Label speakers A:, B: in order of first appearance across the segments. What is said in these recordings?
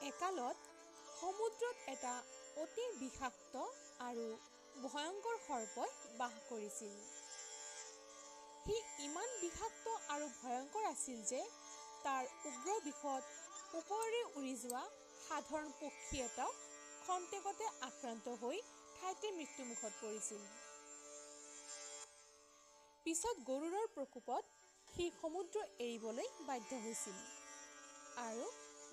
A: একালত সমুদ্ৰত এটা অতি বিষাক্ত আৰু ভয়ংকৰ সৰ্পই বাস কৰিছিল। সি ইমান বিষাক্ত আৰু ভয়ংকৰ আছিল যে তাৰ উগ্ৰ বিষত ওপৰেৰে উৰি যোৱা সাধাৰণ পক্ষী এটাও খন্তেকতে আক্ৰান্ত হৈ ঠাইতে মৃত্যুমুখত পৰিছিল। পিছত গৰুড়ৰ প্ৰকোপত সি সমুদ্ৰ এৰিবলৈ বাধ্য হৈছিল আৰু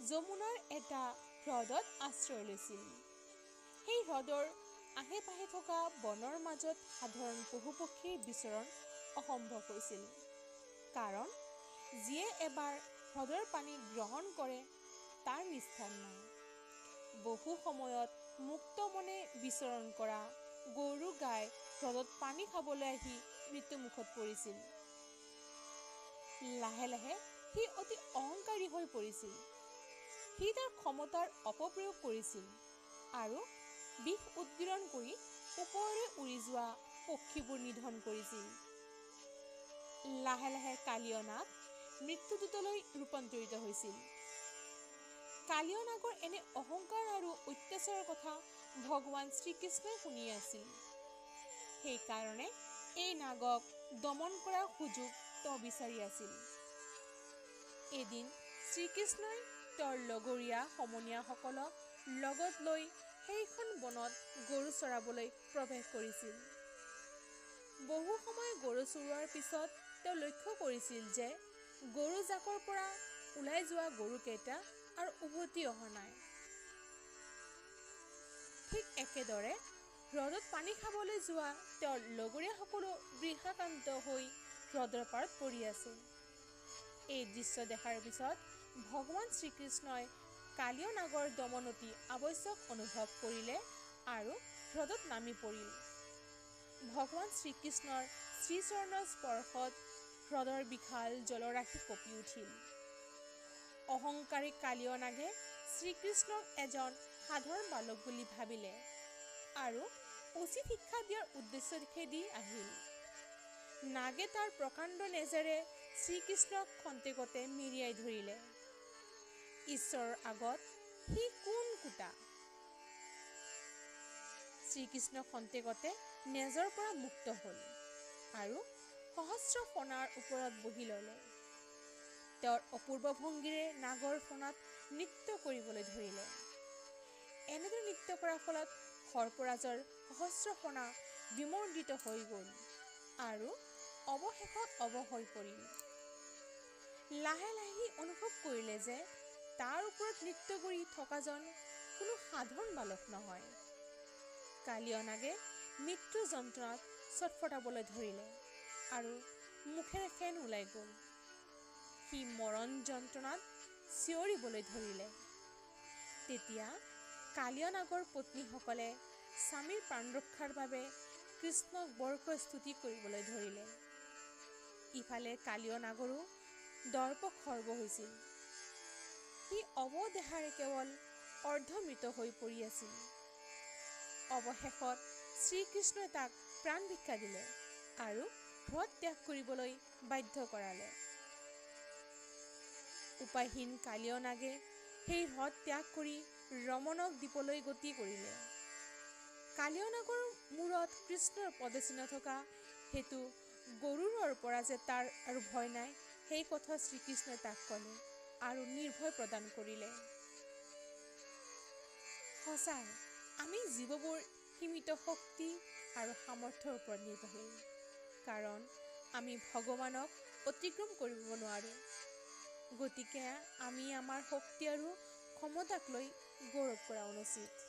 A: যমুনাৰ এটা হ্ৰদত আশ্ৰয় লৈছিল। সেই হ্ৰদৰ আশে পাশে থকা বনৰ মাজত সাধাৰণ পশু পক্ষীৰ বিচৰণ অসম্ভৱ হৈছিল, কাৰণ যিয়ে এবাৰ হ্ৰদৰ পানী গ্ৰহণ কৰে তাৰ নিস্তাৰ নাই। বহু সময়ত মুক্ত মনে বিচৰণ কৰা গৰু গাই হ্ৰদত পানী খাবলৈ আহি মৃত্যুমুখত পৰিছিল। লাহে লাহে সি অতি অহংকাৰী হৈ পৰিছিল। সি তাৰ ক্ষমতাৰ অপপ্ৰয়োগ কৰিছিল আৰু বিষ উৎগীৰণ কৰি ওপৰেৰে উৰি যোৱা পক্ষীবোৰ নিধন কৰিছিল। লাহে লাহে কালীয় নাগ মৃত্যুদূতলৈ ৰূপান্তৰিত হৈছিল। কালীয় নাগৰ এনে অহংকাৰ আৰু অত্যাচাৰৰ কথা ভগৱান শ্ৰীকৃষ্ণই শুনি আছিল। সেইকাৰণে এই নাগক দমন কৰাৰ সুযোগ তেওঁ বিচাৰি আছিল। এদিন শ্ৰীকৃষ্ণই তেওঁৰ লগৰীয়া সমনীয়াসকলক লগত লৈ সেইখন বনত গৰু চৰাবলৈ প্ৰৱেশ কৰিছিল। বহু সময় গৰু চৰোৱাৰ পিছত তেওঁ লক্ষ্য কৰিছিল যে গৰু জাকৰ পৰা ওলাই যোৱা গৰুকেইটা আৰু উভতি অহা নাই। ঠিক একেদৰে হ্ৰদত পানী খাবলৈ যোৱা তেওঁৰ লগৰীয়াসকলো বৃষাক্ৰান্ত হৈ হ্ৰদৰ পাৰত পৰি আছে। এই দৃশ্য দেখাৰ পিছত ভগৱান শ্ৰীকৃষ্ণই কালীয় নাগৰ দমন অতি আৱশ্যক অনুভৱ কৰিলে আৰু হ্ৰদত নামি পৰিল। ভগৱান শ্ৰীকৃষ্ণৰ শ্ৰীচৰণৰ স্পৰ্শত হ্ৰদৰ বিশাল জলৰাশি কঁপি উঠিল। অহংকাৰী কালীয় নাগে শ্ৰীকৃষ্ণক এজন সাধাৰণ বালক বুলি ভাবিলে আৰু উচিত শিক্ষা দিয়াৰ উদ্দেশ্যেদি আহিল। নাগে তাৰ প্ৰকাণ্ড নেজেৰে শ্ৰীকৃষ্ণক খন্তেকতে মেৰিয়াই ধৰিলে। ঈশ্বৰৰ আগত সি কোন কুটা। শ্ৰীকৃষ্ণ খন্তেকতে নেজৰ পৰা মুক্ত হ'ল আৰু সহস্ৰ ফণাৰ ওপৰত বহি ল'লে। তেওঁৰ অপূৰ্ব ভংগীৰে নাগৰ ফণাত নৃত্য কৰিবলৈ ধৰিলে। এনেদৰে নৃত্য কৰাৰ ফলত সৰ্পৰাজৰ সহস্ৰ ফণা বিমৰ্দিত হৈ গ'ল আৰু অৱশেষত অৱশ হৈ পৰিল। লাহে লাহে সি অনুভৱ কৰিলে যে তাৰ ওপৰত নৃত্য কৰি থকাজন কোনো সাধাৰণ বালক নহয়। কালীয় নাগে মৃত্যু যন্ত্ৰণাত ছটফটাবলৈ ধৰিলে আৰু মুখেৰে ফেন ওলাই গ'ল। সি মৰণ যন্ত্ৰণাত চিঞৰিবলৈ ধৰিলে। তেতিয়া কালীয় নাগৰ পত্নীসকলে স্বামীৰ প্ৰাণ ৰক্ষাৰ বাবে কৃষ্ণক বৰকৈ স্তুতি কৰিবলৈ ধৰিলে। ইফালে কালীয় নাগৰো দৰ্প খৰ্ব হৈছিল। সি অৱদেহাৰে কেৱল অৰ্ধমৃত হৈ পৰি আছিল। অৱশেষত শ্ৰীকৃষ্ণই তাক প্ৰাণ ভিক্ষা দিলে আৰু হ্ৰদ ত্যাগ কৰিবলৈ বাধ্য কৰালে। উপায়হীন কালীয় নাগে সেই হ্ৰদ ত্যাগ কৰি ৰমণক দ্বীপলৈ গতি কৰিলে। কালীয় নাগৰ মূৰত কৃষ্ণৰ পদচিহ্ন থকা হেতু গৰুড়ৰ পৰা যে তাৰ আৰু ভয় নাই সেই কথা শ্ৰীকৃষ্ণই তাক ক'লে আৰু নিৰ্ভয় প্ৰদান কৰিলে। সঁচাই আমি জীৱবোৰ সীমিত শক্তি আৰু সামৰ্থ্যৰ ওপৰত নিৰ্ভৰশীল, কাৰণ আমি ভগৱানক অতিক্ৰম কৰিব নোৱাৰোঁ। গতিকে আমি আমাৰ শক্তি আৰু ক্ষমতাক লৈ গৌৰৱ কৰা অনুচিত।